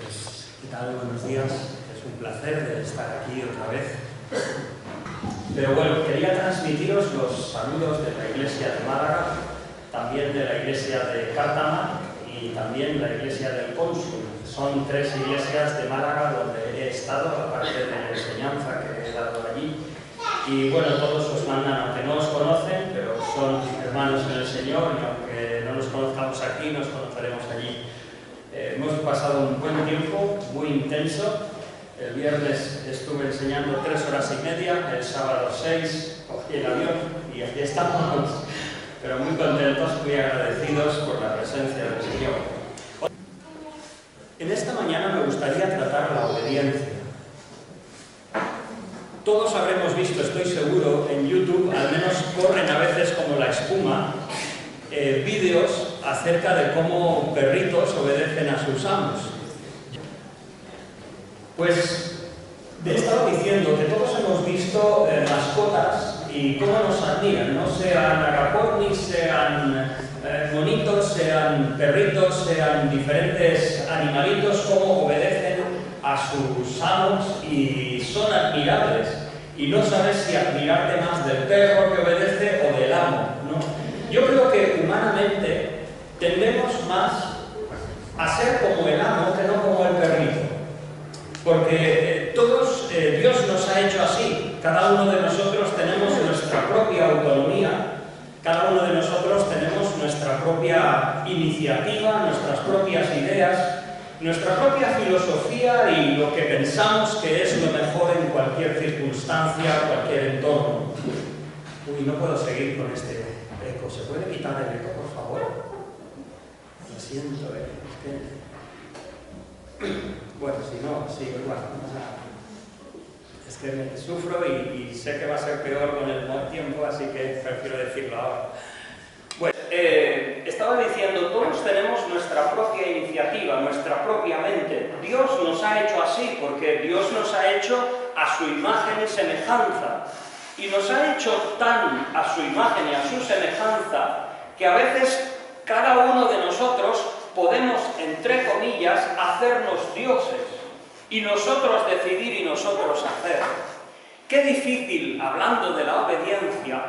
Pues, ¿qué tal? Buenos días. Es un placer de estar aquí otra vez. Pero bueno, quería transmitiros los saludos de la Iglesia de Málaga, también de la Iglesia de Cártama y también la Iglesia del Cónsul. Son tres iglesias de Málaga donde he estado, aparte de la enseñanza que he dado allí. Y bueno, todos os mandan, aunque no os conocen, pero son hermanos en el Señor, y aunque no nos conozcamos aquí, nos conoceremos allí. Hemos pasado un buen tiempo, muy intenso. El viernes estuve enseñando 3 horas y media, el sábado 6, cogí el avión y aquí estamos. Pero muy contentos, muy agradecidos por la presencia del Señor. En esta mañana me gustaría tratar la obediencia. Todos habremos visto, estoy seguro, en YouTube, al menos corren a veces como la espuma, vídeos acerca de cómo perritos obedecen a sus amos. Pues he estado diciendo que todos hemos visto mascotas y cómo nos admiran, no sean agapornis, sean monitos, sean perritos, sean diferentes animalitos, cómo obedecen a sus amos y son admirables. Y no sabes si admirarte más del perro que obedece o del amo, ¿no? Yo creo que humanamente tendemos más a ser como el amo que no como el perrito. Porque Dios nos ha hecho así. Cada uno de nosotros tenemos nuestra propia autonomía, cada uno de nosotros tenemos nuestra propia iniciativa, nuestras propias ideas, nuestra propia filosofía y lo que pensamos que es lo mejor en cualquier circunstancia, cualquier entorno. Uy, no puedo seguir con este eco. ¿Se puede quitar el eco, por favor? Lo siento, Bueno, si no, sí, igual. Es que sufro y sé que va a ser peor con el mal tiempo, así que prefiero decirlo ahora. Bueno, estaba diciendo, todos tenemos nuestra propia iniciativa, nuestra propia mente. Dios nos ha hecho así, porque Dios nos ha hecho a su imagen y semejanza. Y nos ha hecho tan a su imagen y a su semejanza que a veces cada uno de nosotros podemos, entre comillas, hacernos dioses y nosotros decidir y nosotros hacer. Qué difícil, hablando de la obediencia,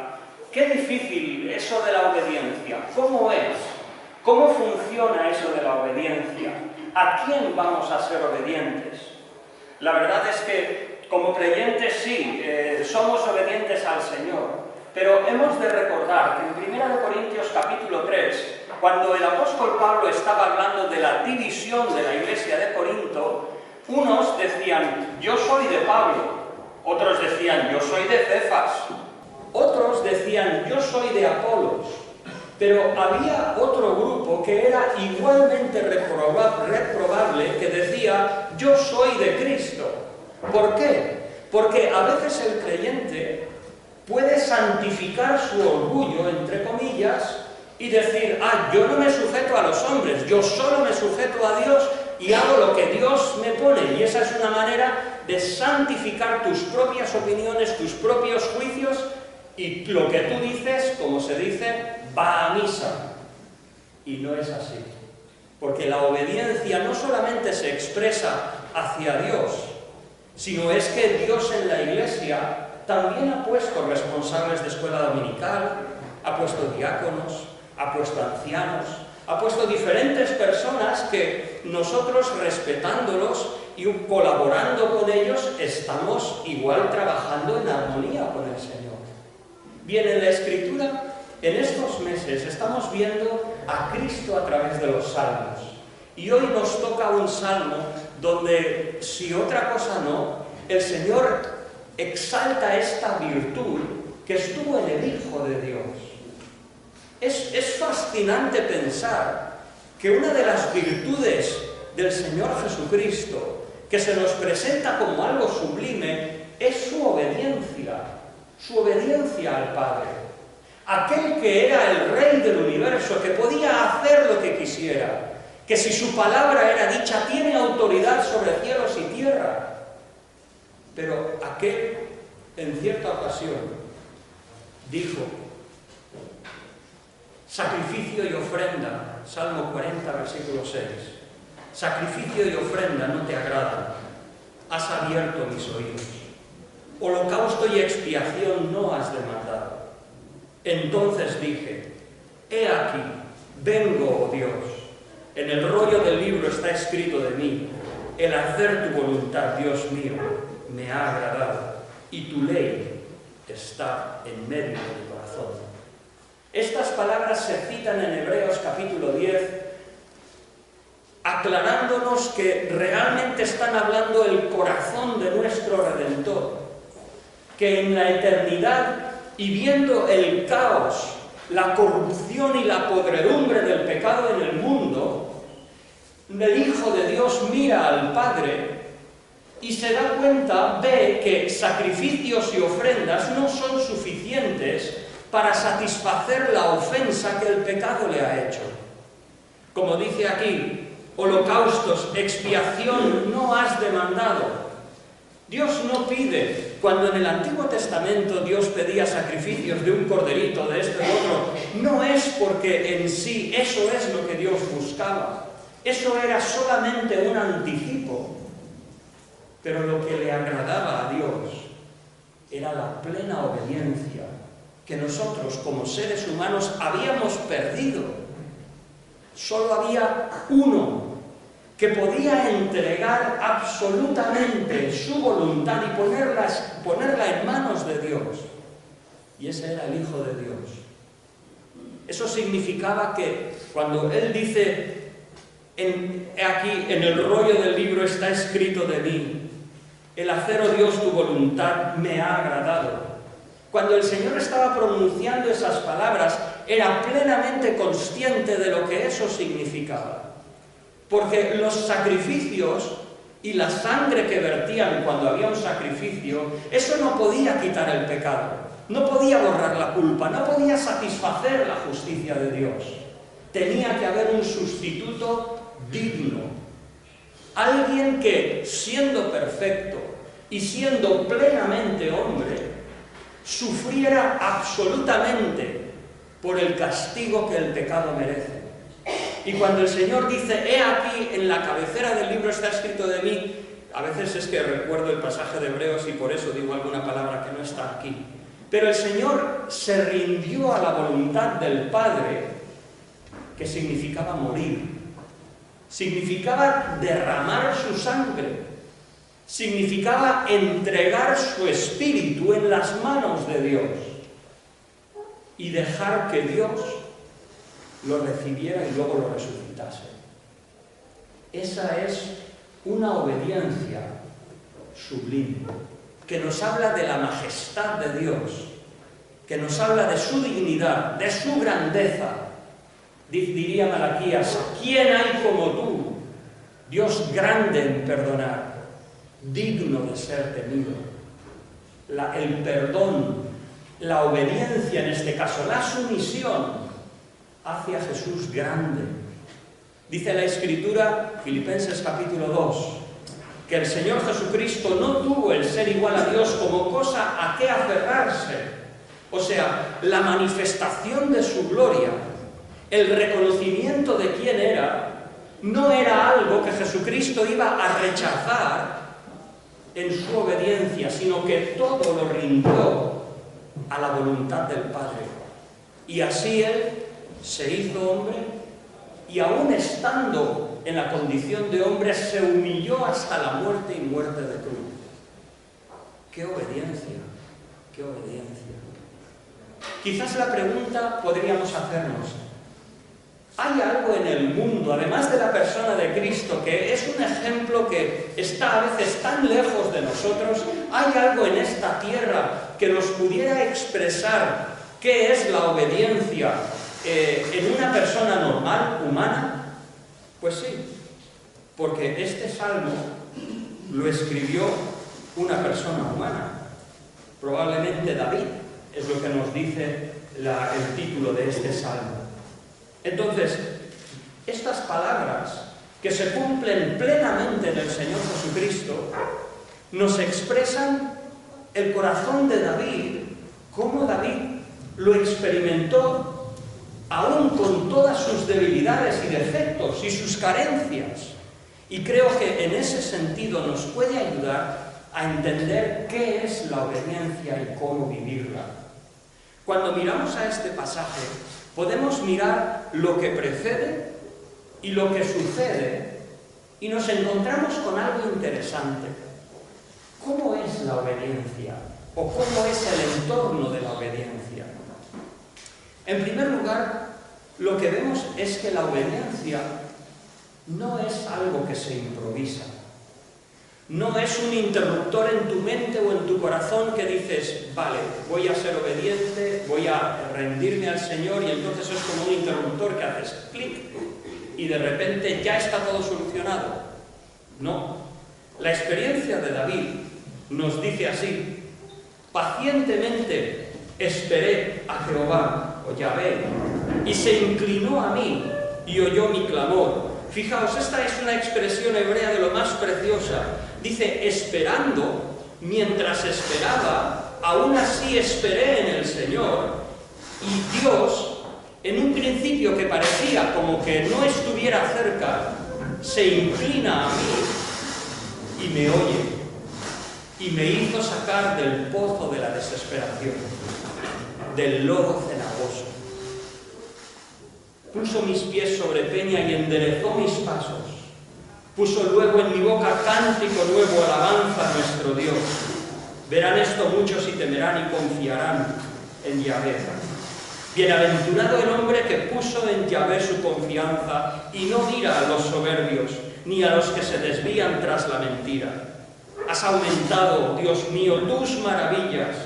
qué difícil eso de la obediencia. ¿Cómo es? ¿Cómo funciona eso de la obediencia? ¿A quién vamos a ser obedientes? La verdad es que, como creyentes, sí, somos obedientes al Señor, pero hemos de recordar que en 1 Corintios capítulo 3, cuando el apóstol Pablo estaba hablando de la división de la iglesia de Corinto, unos decían, yo soy de Pablo, otros decían, yo soy de Cefas, otros decían, yo soy de Apolos, pero había otro grupo que era igualmente reprobable, que decía, yo soy de Cristo. ¿Por qué? Porque a veces el creyente puede santificar su orgullo, entre comillas, y decir, yo no me sujeto a los hombres, yo solo me sujeto a Dios y hago lo que Dios me pone. Y esa es una manera de santificar tus propias opiniones, tus propios juicios, y lo que tú dices, como se dice, va a misa. Y no es así. Porque la obediencia no solamente se expresa hacia Dios, sino es que Dios en la iglesia también ha puesto responsables de escuela dominical, ha puesto diáconos, ha puesto ancianos, ha puesto diferentes personas que nosotros, respetándolos y colaborando con ellos, estamos igual trabajando en armonía con el Señor. Bien, en la Escritura, en estos meses, estamos viendo a Cristo a través de los salmos. Y hoy nos toca un salmo donde, si otra cosa no, el Señor exalta esta virtud que estuvo en el Hijo de Dios. Es fascinante pensar que una de las virtudes del Señor Jesucristo, que se nos presenta como algo sublime, es su obediencia al Padre. Aquel que era el Rey del universo, que podía hacer lo que quisiera, que si su palabra era dicha, tiene autoridad sobre cielos y tierra. Pero aquel, en cierta ocasión, dijo, sacrificio y ofrenda, Salmo 40, versículo 6. sacrificio y ofrenda no te agradan, has abierto mis oídos. Holocausto y expiación no has demandado. Entonces dije, he aquí, vengo, oh Dios. En el rollo del libro está escrito de mí, el hacer tu voluntad, Dios mío, me ha agradado, y tu ley está en medio de mi corazón. Estas palabras se citan en Hebreos capítulo 10, aclarándonos que realmente están hablando el corazón de nuestro Redentor, que en la eternidad y viendo el caos, la corrupción y la podredumbre del pecado en el mundo, el Hijo de Dios mira al Padre y se da cuenta, ve que sacrificios y ofrendas no son suficientes para satisfacer la ofensa que el pecado le ha hecho. Como dice aquí, holocaustos, expiación no has demandado. Dios no pide, cuando en el Antiguo Testamento Dios pedía sacrificios de un corderito, de esto y otro, no es porque en sí eso es lo que Dios buscaba. Eso era solamente un anticipo. Pero lo que le agradaba a Dios era la plena obediencia que nosotros como seres humanos habíamos perdido. Solo había uno que podía entregar absolutamente su voluntad y ponerla en manos de Dios. Y ese era el Hijo de Dios. Eso significaba que cuando Él dice, aquí en el rollo del libro está escrito de mí, el hacer, oh Dios, tu voluntad me ha agradado. Cuando el Señor estaba pronunciando esas palabras, era plenamente consciente de lo que eso significaba. Porque los sacrificios y la sangre que vertían cuando había un sacrificio, eso no podía quitar el pecado, no podía borrar la culpa, no podía satisfacer la justicia de Dios. Tenía que haber un sustituto digno. Alguien que, siendo perfecto y siendo plenamente hombre, sufriera absolutamente por el castigo que el pecado merece. Y cuando el Señor dice, he aquí, en la cabecera del libro está escrito de mí, a veces es que recuerdo el pasaje de Hebreos y por eso digo alguna palabra que no está aquí. Pero el Señor se rindió a la voluntad del Padre, que significaba morir. Significaba derramar su sangre. Significaba entregar su espíritu en las manos de Dios. Y dejar que Dios lo recibiera y luego lo resucitase. Esa es una obediencia sublime, que nos habla de la majestad de Dios, que nos habla de su dignidad, de su grandeza. Diría Malaquías, ¿quién hay como tú? Dios grande en perdonar, digno de ser temido. El perdón, la obediencia en este caso, la sumisión, hacia Jesús grande. Dice la Escritura, Filipenses capítulo 2, que el Señor Jesucristo no tuvo el ser igual a Dios como cosa a qué aferrarse. O sea, la manifestación de su gloria, el reconocimiento de quién era, no era algo que Jesucristo iba a rechazar en su obediencia, sino que todo lo rindió a la voluntad del Padre. Y así Él se hizo hombre y aún estando en la condición de hombre se humilló hasta la muerte y muerte de cruz. ¡Qué obediencia! ¡Qué obediencia! Quizás la pregunta podríamos hacernos, ¿hay algo en el mundo, además de la persona de Cristo, que es un ejemplo que está a veces tan lejos de nosotros? ¿Hay algo en esta tierra que nos pudiera expresar qué es la obediencia en una persona normal, humana? Pues sí, porque este salmo lo escribió una persona humana, probablemente David, es lo que nos dice el título de este salmo. Entonces, estas palabras que se cumplen plenamente en el Señor Jesucristo nos expresan el corazón de David, cómo David lo experimentó aún con todas sus debilidades y defectos y sus carencias. Y creo que en ese sentido nos puede ayudar a entender qué es la obediencia y cómo vivirla. Cuando miramos a este pasaje, podemos mirar lo que precede y lo que sucede y nos encontramos con algo interesante. ¿Cómo es la obediencia? ¿O cómo es el entorno de la obediencia? En primer lugar, lo que vemos es que la obediencia no es algo que se improvisa. No es un interruptor en tu mente o en tu corazón que dices, vale, voy a ser obediente, voy a rendirme al Señor, y entonces es como un interruptor que haces clic y de repente ya está todo solucionado. No. La experiencia de David nos dice así: pacientemente esperé a Jehová, o Yahvé, y se inclinó a mí y oyó mi clamor. Fijaos, esta es una expresión hebrea de lo más preciosa. Dice, esperando, mientras esperaba, aún así esperé en el Señor, y Dios, en un principio que parecía como que no estuviera cerca, se inclina a mí y me oye, y me hizo sacar del pozo de la desesperación, del lodo cenagoso. Puso mis pies sobre peña y enderezó mis pasos. Puso luego en mi boca cántico nuevo, alabanza a nuestro Dios. Verán esto muchos y temerán y confiarán en Yahvé. Bienaventurado el hombre que puso en Yahvé su confianza y no mira a los soberbios, ni a los que se desvían tras la mentira. Has aumentado, Dios mío, tus maravillas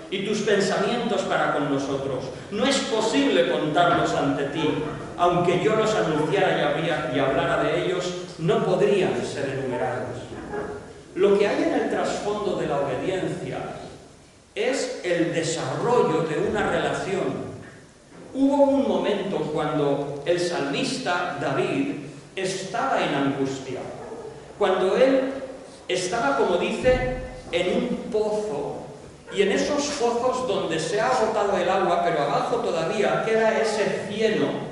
y tus pensamientos para con nosotros. No es posible contarlos ante ti. Aunque yo los anunciara y hablara de ellos, no podrían ser enumerados. Lo que hay en el trasfondo de la obediencia es el desarrollo de una relación. Hubo un momento cuando el salmista David estaba en angustia, cuando él estaba, como dice, en un pozo, y en esos pozos donde se ha agotado el agua, pero abajo todavía queda ese cieno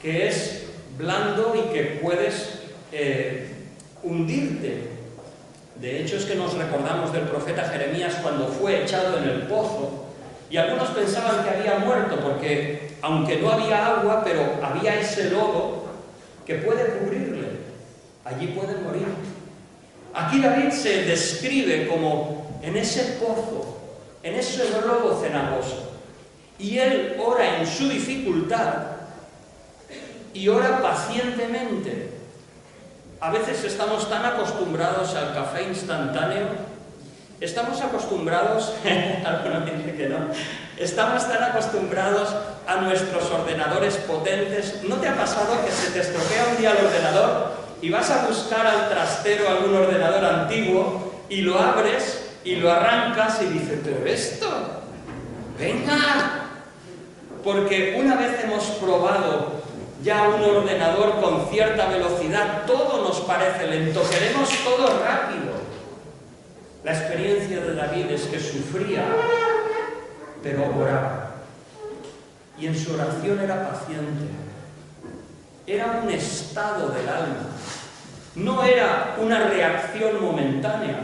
que es blando y que puedes hundirte. De hecho, es que nos recordamos del profeta Jeremías cuando fue echado en el pozo, y algunos pensaban que había muerto, porque aunque no había agua, pero había ese lodo que puede cubrirle. Allí puede morir. Aquí David se describe como en ese pozo, en ese lodo cenagoso, y él ora en su dificultad y ora pacientemente. A veces estamos tan acostumbrados al café instantáneo, estamos acostumbrados, algunos dicen que no, estamos tan acostumbrados a nuestros ordenadores potentes. ¿No te ha pasado que se te estropea un día el ordenador y vas a buscar al trastero algún ordenador antiguo y lo abres y lo arrancas y dices, pero esto, venga? Porque una vez hemos probado ya un ordenador con cierta velocidad, todo nos parece lento, queremos todo rápido. La experiencia de David es que sufría, pero oraba. Y en su oración era paciente. Era un estado del alma. No era una reacción momentánea,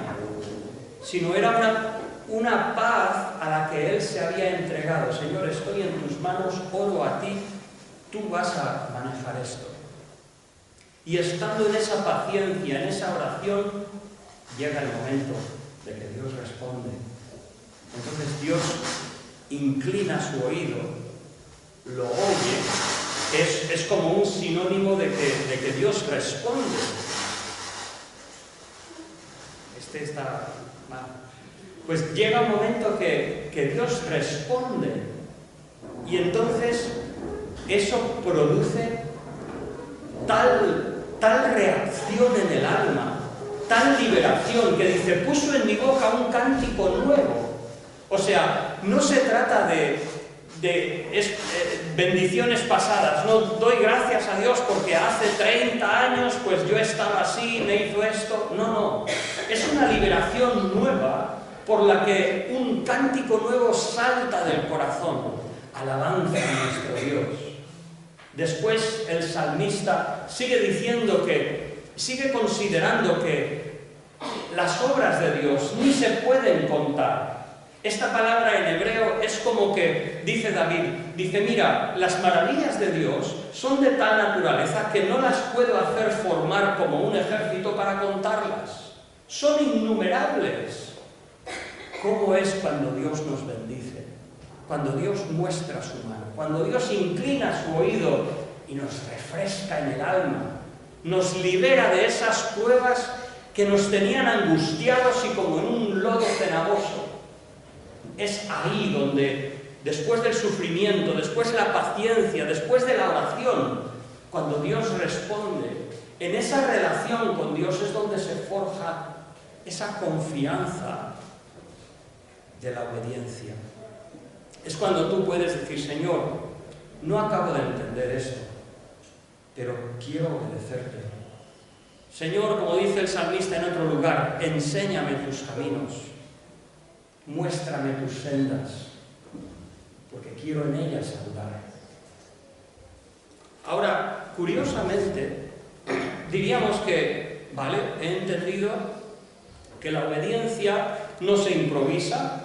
sino era una paz a la que él se había entregado. Señor, estoy en tus manos, oro a ti, tú vas a manejar esto. Y estando en esa paciencia, en esa oración, llega el momento de que Dios responde. Entonces Dios inclina su oído, lo oye, es como un sinónimo de que Dios responde. Este está mal. Pues llega un momento que Dios responde, y entonces eso produce tal reacción en el alma, tal liberación, que dice, puso en mi boca un cántico nuevo. O sea, no se trata de bendiciones pasadas, no doy gracias a Dios porque hace 30 años pues yo estaba así, me hizo esto. No, es una liberación nueva por la que un cántico nuevo salta del corazón. Alabanza a nuestro Dios. Después el salmista sigue diciendo que sigue considerando que las obras de Dios ni se pueden contar. Esta palabra en hebreo es como que, dice David, dice, mira, las maravillas de Dios son de tal naturaleza que no las puedo hacer formar como un ejército para contarlas. Son innumerables. ¿Cómo es cuando Dios nos bendice? Cuando Dios muestra su mano, cuando Dios inclina su oído y nos refresca en el alma, nos libera de esas pruebas que nos tenían angustiados y como en un lodo cenagoso. Es ahí donde, después del sufrimiento, después de la paciencia, después de la oración, cuando Dios responde, en esa relación con Dios es donde se forja esa confianza de la obediencia. Es cuando tú puedes decir, Señor, no acabo de entender esto, pero quiero obedecerte. Señor, como dice el salmista en otro lugar, enséñame tus caminos, muéstrame tus sendas, porque quiero en ellas andar. Ahora, curiosamente, diríamos que, vale, he entendido que la obediencia no se improvisa,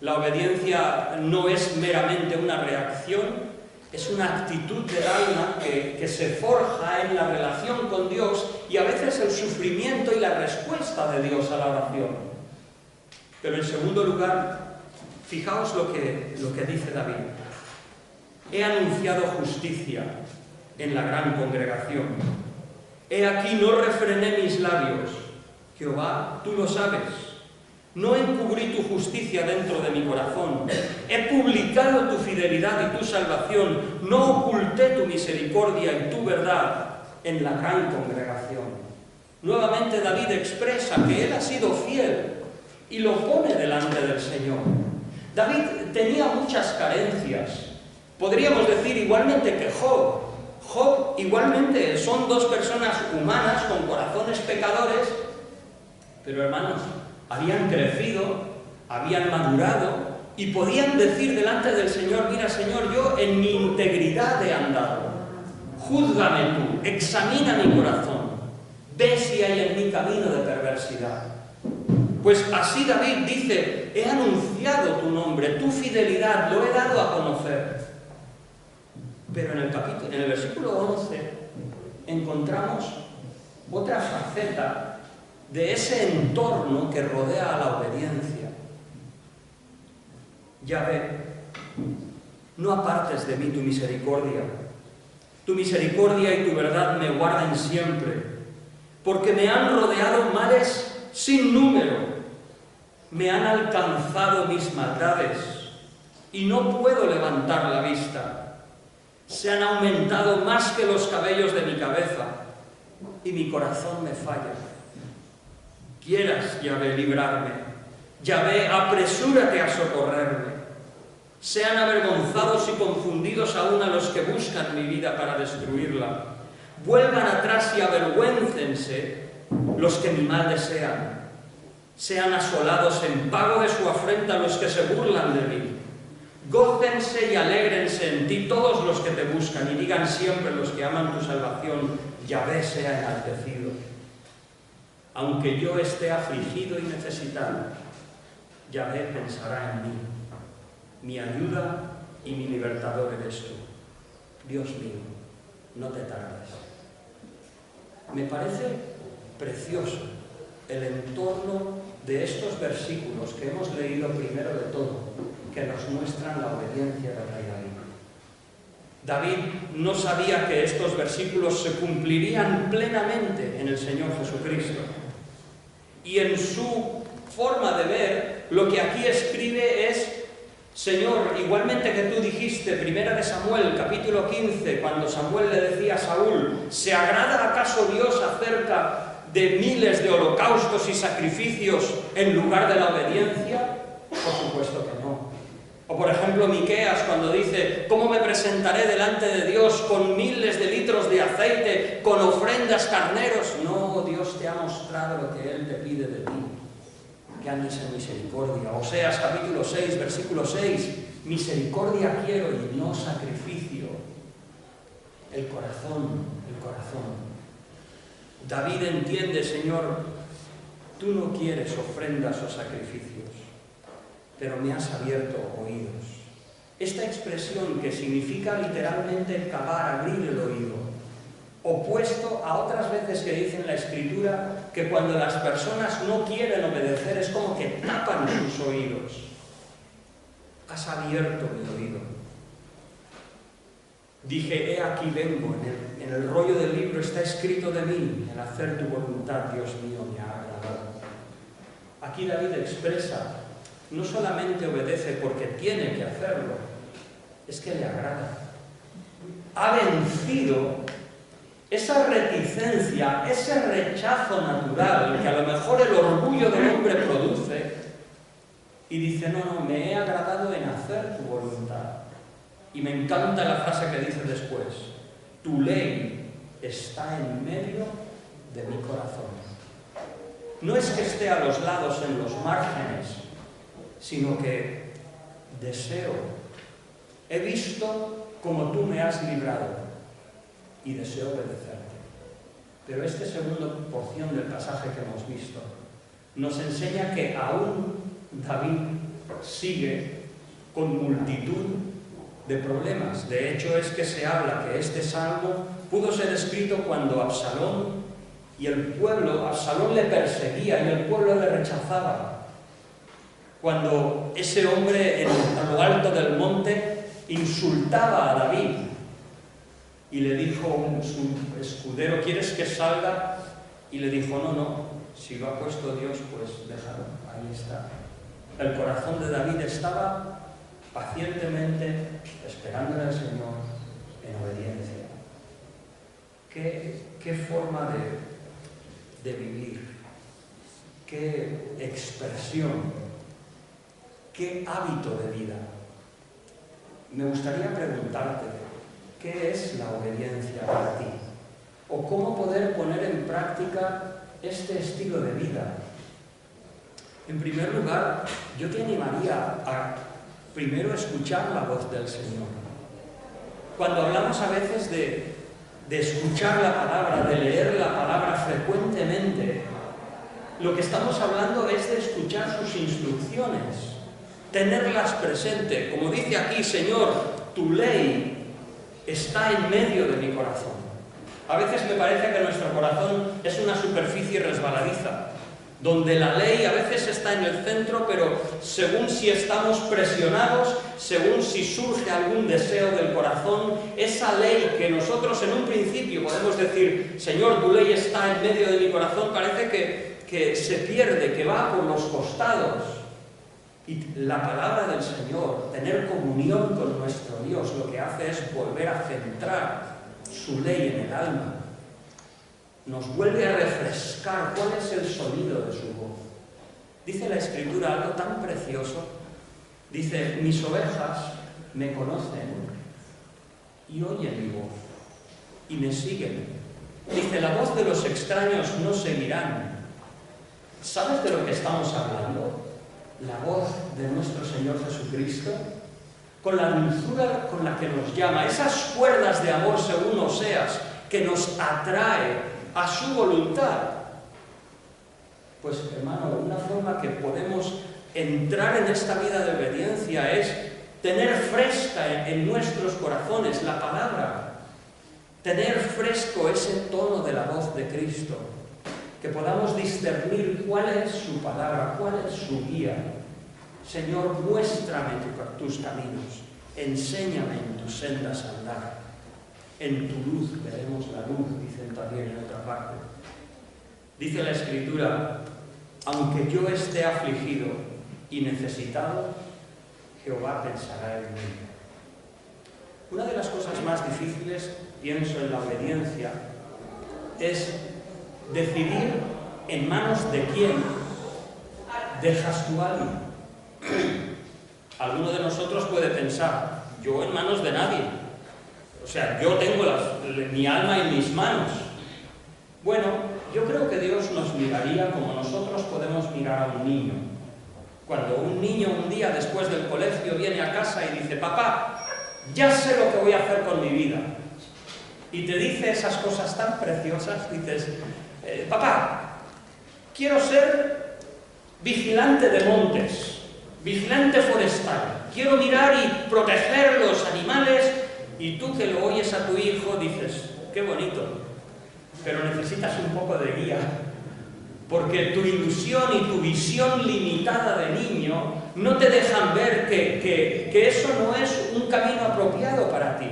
la obediencia no es meramente una reacción, es una actitud del alma que se forja en la relación con Dios y a veces el sufrimiento y la respuesta de Dios a la oración. Pero en segundo lugar, fijaos lo que dice David. He anunciado justicia en la gran congregación. He aquí no refrené mis labios. Jehová, tú lo sabes. No encubrí tu justicia dentro de mi corazón. He publicado tu fidelidad y tu salvación. No oculté tu misericordia y tu verdad en la gran congregación. Nuevamente David expresa que él ha sido fiel y lo pone delante del Señor. David tenía muchas carencias. Podríamos decir igualmente que Job. Job igualmente son dos personas humanas con corazones pecadores, pero hermanos, habían crecido, habían madurado y podían decir delante del Señor, mira Señor, yo en mi integridad he andado, júzgame tú, examina mi corazón, ve si hay en mí camino de perversidad. Pues así David dice, he anunciado tu nombre, tu fidelidad, lo he dado a conocer. Pero en el versículo 11 encontramos otra faceta de ese entorno que rodea a la obediencia. Yahvé, no apartes de mí tu misericordia. Tu misericordia y tu verdad me guarden siempre, porque me han rodeado males sin número. Me han alcanzado mis maldades y no puedo levantar la vista. Se han aumentado más que los cabellos de mi cabeza y mi corazón me falla. Quieras, Yahvé, librarme. Yahvé, apresúrate a socorrerme. Sean avergonzados y confundidos aún a los que buscan mi vida para destruirla. Vuelvan atrás y avergüéncense los que mi mal desean. Sean asolados en pago de su afrenta los que se burlan de mí. Gócense y alégrense en ti todos los que te buscan y digan siempre los que aman tu salvación, Yahvé sea enaltecido. Aunque yo esté afligido y necesitado, Yahvé pensará en mí. Mi ayuda y mi libertador eres tú. Dios mío, no te tardes. Me parece precioso el entorno de estos versículos que hemos leído primero de todo, que nos muestran la obediencia del rey David. David no sabía que estos versículos se cumplirían plenamente en el Señor Jesucristo. Y en su forma de ver, lo que aquí escribe es, Señor, igualmente que tú dijiste, 1 de Samuel, capítulo 15, cuando Samuel le decía a Saúl, ¿se agrada acaso Dios acerca de miles de holocaustos y sacrificios en lugar de la obediencia? Por supuesto que no. O por ejemplo Miqueas cuando dice, ¿cómo me presentaré delante de Dios con miles de litros de aceite, con ofrendas, carneros? No, Dios te ha mostrado lo que Él te pide de ti, que andes en misericordia. Oseas capítulo 6, versículo 6, misericordia quiero y no sacrificio. El corazón. David entiende, Señor, tú no quieres ofrendas o sacrificios, pero me has abierto oídos. Esta expresión, que significa literalmente cavar, abrir el oído, opuesto a otras veces que dice en la Escritura que cuando las personas no quieren obedecer es como que tapan sus oídos. Has abierto mi oído. Dije, he aquí vengo, en el rollo del libro está escrito de mí, el hacer tu voluntad, Dios mío, me ha agradado. Aquí David expresa, no solamente obedece porque tiene que hacerlo, es que le agrada. Ha vencido esa reticencia, ese rechazo natural que a lo mejor el orgullo del hombre produce, y dice, no, me he agradado en hacer tu voluntad. Y me encanta la frase que dice después, tu ley está en medio de mi corazón. No es que esté a los lados, en los márgenes, sino que deseo, he visto como tú me has librado y deseo obedecerte. Pero esta segunda porción del pasaje que hemos visto nos enseña que aún David sigue con multitud de problemas. De hecho, es que se habla que este salmo pudo ser escrito cuando Absalón y el pueblo, Absalón le perseguía y el pueblo le rechazaba. Cuando ese hombre a lo alto del monte insultaba a David y le dijo a su escudero, ¿quieres que salga? Y le dijo, no, si lo ha puesto Dios, pues déjalo, ahí está. El corazón de David estaba pacientemente esperando al Señor en obediencia. ¿Qué forma de vivir? ¿Qué expresión? ¿Qué hábito de vida? Me gustaría preguntarte, ¿qué es la obediencia para ti? ¿O cómo poder poner en práctica este estilo de vida? En primer lugar, yo te animaría a primero escuchar la voz del Señor. Cuando hablamos a veces de escuchar la palabra, de leer la palabra frecuentemente, lo que estamos hablando es de escuchar sus instrucciones, tenerlas presente. Como dice aquí, Señor, tu ley está en medio de mi corazón. A veces me parece que nuestro corazón es una superficie resbaladiza, donde la ley a veces está en el centro, pero según si estamos presionados, según si surge algún deseo del corazón, esa ley que nosotros en un principio podemos decir, Señor, tu ley está en medio de mi corazón, parece que se pierde, que va por los costados. Y la palabra del Señor, tener comunión con nuestro Dios, lo que hace es volver a centrar su ley en el alma. Nos vuelve a refrescar cuál es el sonido de su voz. Dice la Escritura algo tan precioso. Dice, mis ovejas me conocen y oyen mi voz y me siguen. Dice, la voz de los extraños no seguirán. ¿Sabes de lo que estamos hablando? La voz de nuestro Señor Jesucristo, con la dulzura con la que nos llama, esas cuerdas de amor según Oseas, que nos atrae a su voluntad. Pues, hermano, una forma que podemos entrar en esta vida de obediencia es tener fresca en nuestros corazones la palabra, tener fresco ese tono de la voz de Cristo, que podamos discernir cuál es su palabra, cuál es su guía. Señor, muéstrame tus caminos, enséñame en tus sendas andar. En tu luz veremos la luz, dicen también en otra parte. Dice la Escritura, aunque yo esté afligido y necesitado, Jehová pensará en mí. Una de las cosas más difíciles, pienso en la obediencia, es decidir en manos de quién dejas tu alma. Alguno de nosotros puede pensar, yo en manos de nadie. O sea, yo tengo mi alma en mis manos. Bueno, yo creo que Dios nos miraría como nosotros podemos mirar a un niño. Cuando un niño un día después del colegio viene a casa y dice, papá, ya sé lo que voy a hacer con mi vida. Y te dice esas cosas tan preciosas, dices, papá, quiero ser vigilante de montes, vigilante forestal, quiero mirar y proteger los animales, y tú que lo oyes a tu hijo dices, qué bonito, pero necesitas un poco de guía, porque tu ilusión y tu visión limitada de niño no te dejan ver que eso no es un camino apropiado para ti.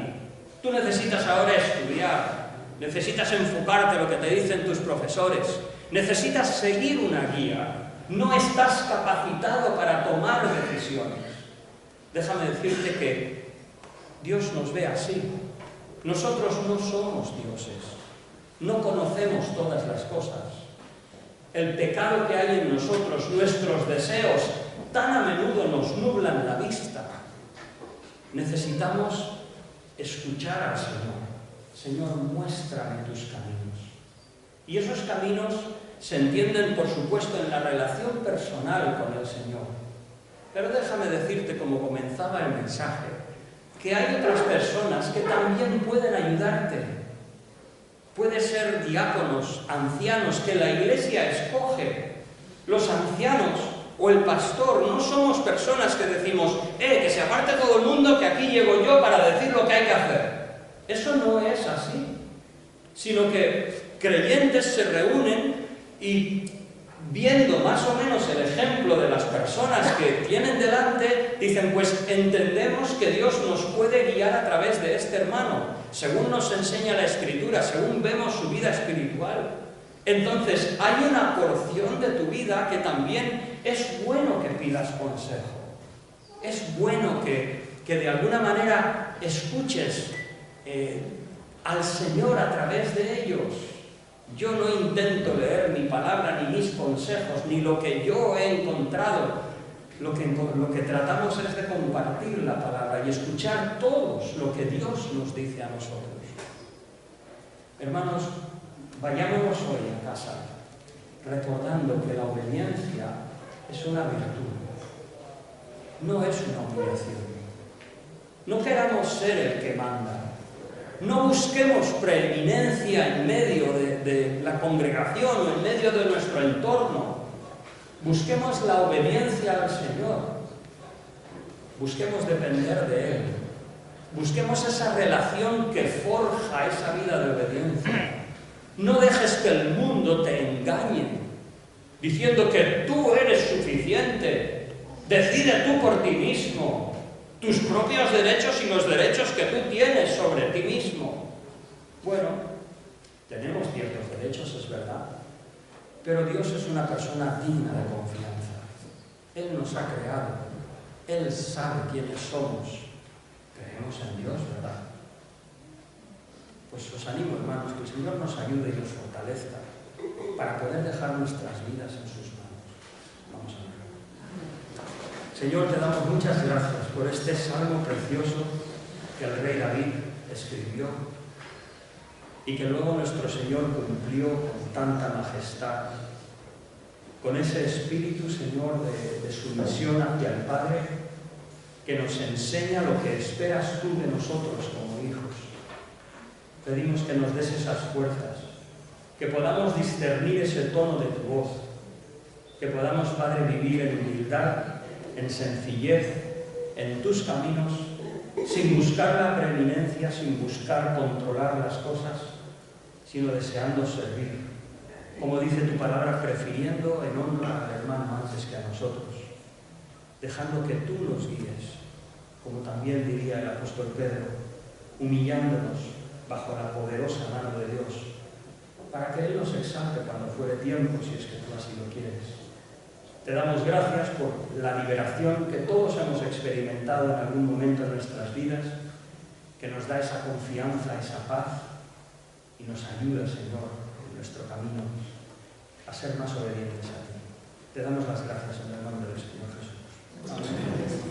Tú necesitas ahora estudiar, necesitas enfocarte en lo que te dicen tus profesores, necesitas seguir una guía, no estás capacitado para tomar decisiones. Déjame decirte que Dios nos ve así. Nosotros no somos dioses, no conocemos todas las cosas. El pecado que hay en nosotros, nuestros deseos, tan a menudo nos nublan la vista. Necesitamos escuchar al Señor. Señor, muéstrame tus caminos. Y esos caminos se entienden, por supuesto, en la relación personal con el Señor. Pero déjame decirte, como comenzaba el mensaje, que hay otras personas que también pueden ayudarte. Puede ser diáconos, ancianos, que la Iglesia escoge. Los ancianos o el pastor no somos personas que decimos, que se aparte todo el mundo, que aquí llego yo para decir lo que hay que hacer. Eso no es así, sino que creyentes se reúnen y, viendo más o menos el ejemplo de las personas que tienen delante, dicen, pues entendemos que Dios nos puede guiar a través de este hermano, según nos enseña la Escritura, según vemos su vida espiritual. Entonces, hay una porción de tu vida que también es bueno que pidas consejo. Es bueno que de alguna manera escuches al Señor a través de ellos. Yo no intento leer mi palabra, ni mis consejos, ni lo que yo he encontrado. Lo que tratamos es de compartir la palabra y escuchar todos lo que Dios nos dice a nosotros. Hermanos, vayámonos hoy a casa recordando que la obediencia es una virtud, no es una obligación. No queramos ser el que manda. No busquemos preeminencia en medio de la congregación o en medio de nuestro entorno. Busquemos la obediencia al Señor. Busquemos depender de Él. Busquemos esa relación que forja esa vida de obediencia. No dejes que el mundo te engañe, diciendo que tú eres suficiente. Decide tú por ti mismo tus propios derechos y los derechos que tú tienes sobre ti mismo. Bueno, tenemos ciertos derechos, es verdad, pero Dios es una persona digna de confianza. Él nos ha creado, Él sabe quiénes somos. Creemos en Dios, ¿verdad? Pues os animo, hermanos, que el Señor nos ayude y nos fortalezca para poder dejar nuestras vidas en sus manos. Vamos a ver. Señor, te damos muchas gracias por este salmo precioso que el rey David escribió y que luego nuestro Señor cumplió con tanta majestad, con ese espíritu, Señor, de sumisión hacia el Padre, que nos enseña lo que esperas tú de nosotros como hijos. Pedimos que nos des esas fuerzas, que podamos discernir ese tono de tu voz, que podamos, Padre, vivir en humildad, en sencillez, en tus caminos, sin buscar la preeminencia, sin buscar controlar las cosas, sino deseando servir. Como dice tu palabra, prefiriendo en honra al hermano antes que a nosotros, dejando que tú nos guíes, como también diría el apóstol Pedro, humillándonos bajo la poderosa mano de Dios, para que Él nos exalte cuando fuere tiempo, si es que tú así lo quieres. Te damos gracias por la liberación que todos hemos experimentado en algún momento de nuestras vidas, que nos da esa confianza, esa paz, y nos ayuda, Señor, en nuestro camino a ser más obedientes a ti. Te damos las gracias en el nombre del Señor Jesús. Amén.